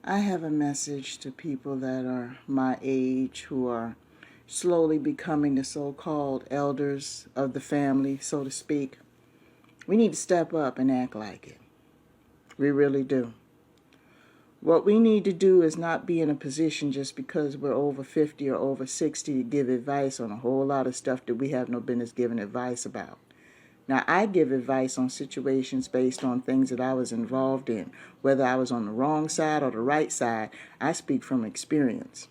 I have a message to people that are my age who are slowly becoming the so-called elders of the family, so to speak. We need to step up and act like it. We really do. What we need to do is not be in a position just because we're over 50 or over 60 to give advice on a whole lot of stuff that we have no business giving advice about. Now, I give advice on situations based on things that I was involved in. Whether I was on the wrong side or the right side, I speak from experience.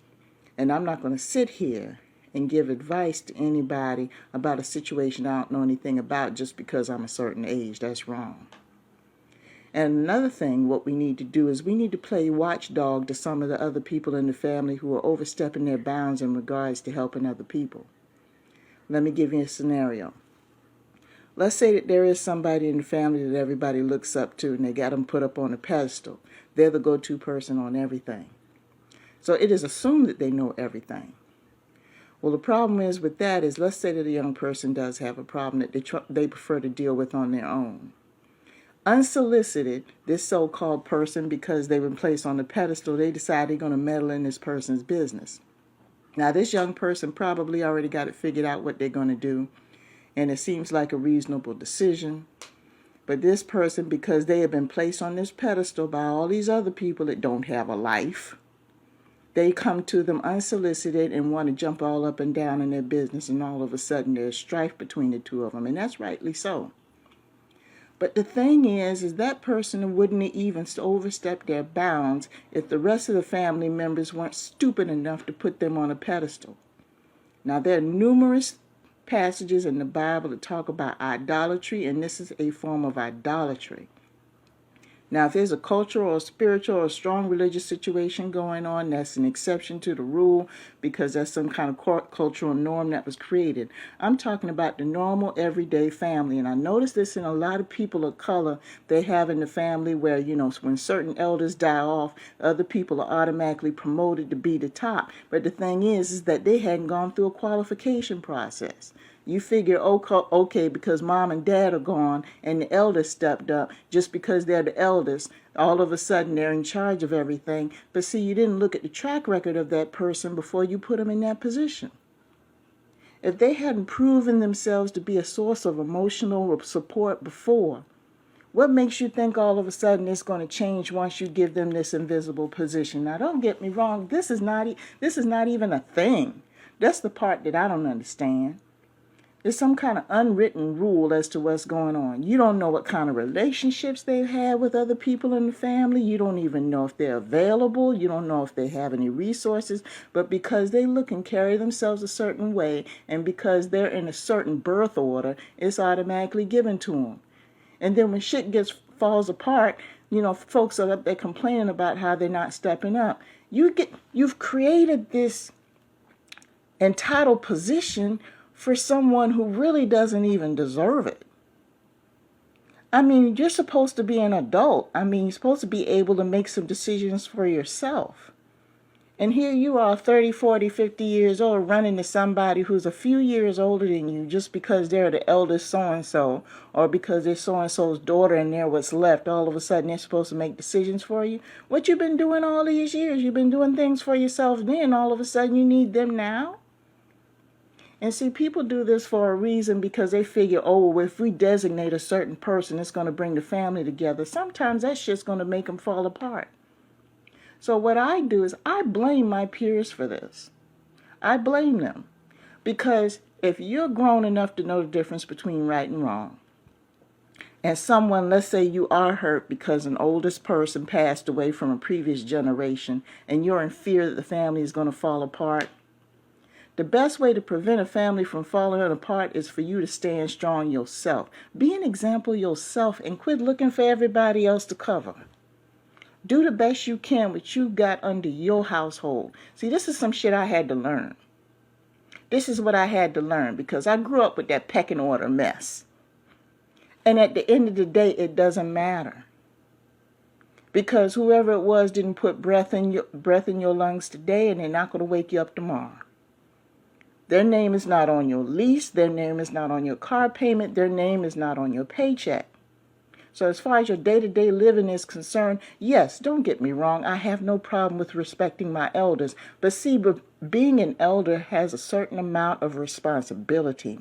And I'm not going to sit here and give advice to anybody about a situation I don't know anything about just because I'm a certain age. That's wrong. And another thing, what we need to do is we need to play watchdog to some of the other people in the family who are overstepping their bounds in regards to helping other people. Let me give you a scenario. Let's say that there is somebody in the family that everybody looks up to and they got them put up on a pedestal. They're the go-to person on everything. So it is assumed that they know everything. Well, the problem is with that is, let's say that a young person does have a problem that they prefer to deal with on their own. Unsolicited, this so-called person, because they've been placed on the pedestal, they decide they're going to meddle in this person's business. Now, this young person probably already got it figured out what they're going to do, and it seems like a reasonable decision. But this person, because they have been placed on this pedestal by all these other people that don't have a life, they come to them unsolicited and want to jump all up and down in their business, and all of a sudden there's strife between the two of them, and that's rightly so. But the thing is that person wouldn't even overstep their bounds if the rest of the family members weren't stupid enough to put them on a pedestal. Now, there are numerous passages in the Bible that talk about idolatry, and this is a form of idolatry. Now, if there's a cultural or spiritual or strong religious situation going on, that's an exception to the rule because that's some kind of cultural norm that was created. I'm talking about the normal, everyday family. And I notice this in a lot of people of color they have in the family where, when certain elders die off, other people are automatically promoted to be the top. But the thing is that they hadn't gone through a qualification process. You figure, okay, because mom and dad are gone and the elders stepped up, just because they're the elders, all of a sudden they're in charge of everything. But see, you didn't look at the track record of that person before you put them in that position. If they hadn't proven themselves to be a source of emotional support before, what makes you think all of a sudden it's going to change once you give them this invisible position? Now, don't get me wrong. This is not even a thing. That's the part that I don't understand. There's some kind of unwritten rule as to what's going on. You don't know what kind of relationships they've had with other people in the family. You don't even know if they're available. You don't know if they have any resources. But because they look and carry themselves a certain way, and because they're in a certain birth order, it's automatically given to them. And then when shit falls apart, folks are up there complaining about how they're not stepping up. You've created this entitled position for someone who really doesn't even deserve it. I mean, you're supposed to be an adult. I mean, you're supposed to be able to make some decisions for yourself. And here you are 30, 40, 50 years old running to somebody who's a few years older than you just because they're the eldest so-and-so, or because they're so-and-so's daughter and they're what's left. All of a sudden they're supposed to make decisions for you. What you've been doing all these years? You've been doing things for yourself then. All of a sudden you need them now? And see, people do this for a reason because they figure, if we designate a certain person, it's going to bring the family together. Sometimes that shit's going to make them fall apart. So what I do is I blame my peers for this. I blame them. Because if you're grown enough to know the difference between right and wrong, and someone, let's say you are hurt because an oldest person passed away from a previous generation, and you're in fear that the family is going to fall apart, the best way to prevent a family from falling apart is for you to stand strong yourself. Be an example yourself and quit looking for everybody else to cover. Do the best you can with what you got under your household. See, this is some shit I had to learn. This is what I had to learn because I grew up with that pecking order mess. And at the end of the day, it doesn't matter. Because whoever it was didn't put breath in your lungs today, and they're not going to wake you up tomorrow. Their name is not on your lease. Their name is not on your car payment. Their name is not on your paycheck. So as far as your day-to-day living is concerned, yes, don't get me wrong, I have no problem with respecting my elders. But see, being an elder has a certain amount of responsibility.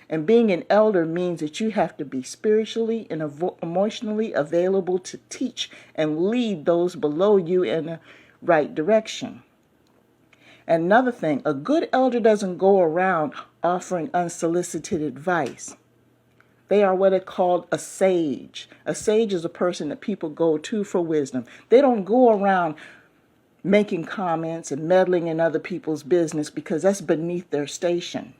And being an elder means that you have to be spiritually and emotionally available to teach and lead those below you in the right direction. Another thing, a good elder doesn't go around offering unsolicited advice. They are what are called a sage. A sage is a person that people go to for wisdom. They don't go around making comments and meddling in other people's business because that's beneath their station.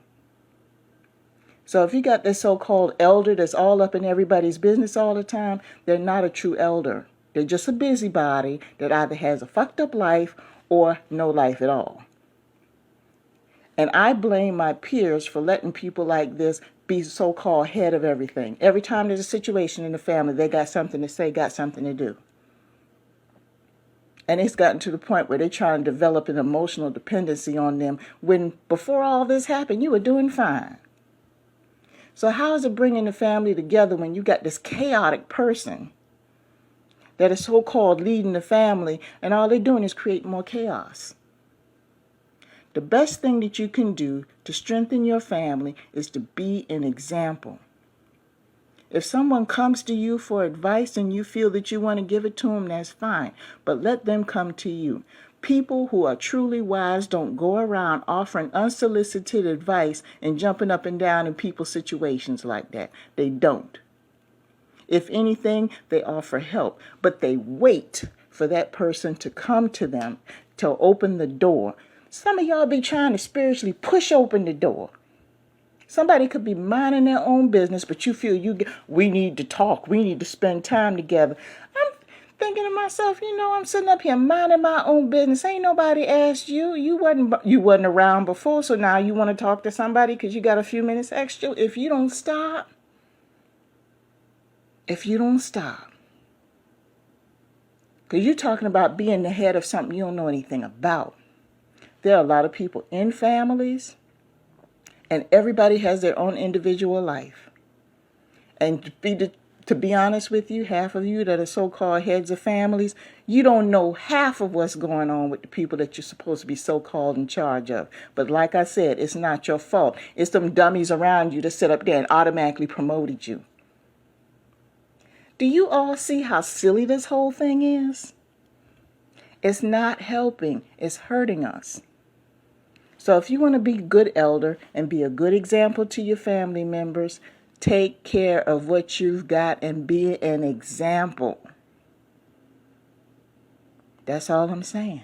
So if you got this so-called elder that's all up in everybody's business all the time, they're not a true elder. They're just a busybody that either has a fucked up life or no life at all. And I blame my peers for letting people like this be so-called head of everything. Every time there's a situation in the family, they got something to say, got something to do. And it's gotten to the point where they're trying to develop an emotional dependency on them when before all this happened, you were doing fine. So how is it bringing the family together when you got this chaotic person that is so-called leading the family and all they're doing is create more chaos? The best thing that you can do to strengthen your family is to be an example. If someone comes to you for advice and you feel that you want to give it to them, that's fine. But let them come to you. People who are truly wise don't go around offering unsolicited advice and jumping up and down in people's situations like that. They don't. If anything, they offer help. But they wait for that person to come to them to open the door. Some of y'all be trying to spiritually push open the door. Somebody could be minding their own business, but you feel we need to talk. We need to spend time together. I'm thinking to myself, I'm sitting up here minding my own business. Ain't nobody asked you. You wasn't around before, so now you want to talk to somebody because you got a few minutes extra. If you don't stop, because you're talking about being the head of something you don't know anything about. There are a lot of people in families, and everybody has their own individual life. And to be honest with you, half of you that are so-called heads of families, you don't know half of what's going on with the people that you're supposed to be so-called in charge of. But like I said, it's not your fault. It's them dummies around you that sit up there and automatically promoted you. Do you all see how silly this whole thing is? It's not helping. It's hurting us. So if you want to be a good elder and be a good example to your family members, take care of what you've got and be an example. That's all I'm saying.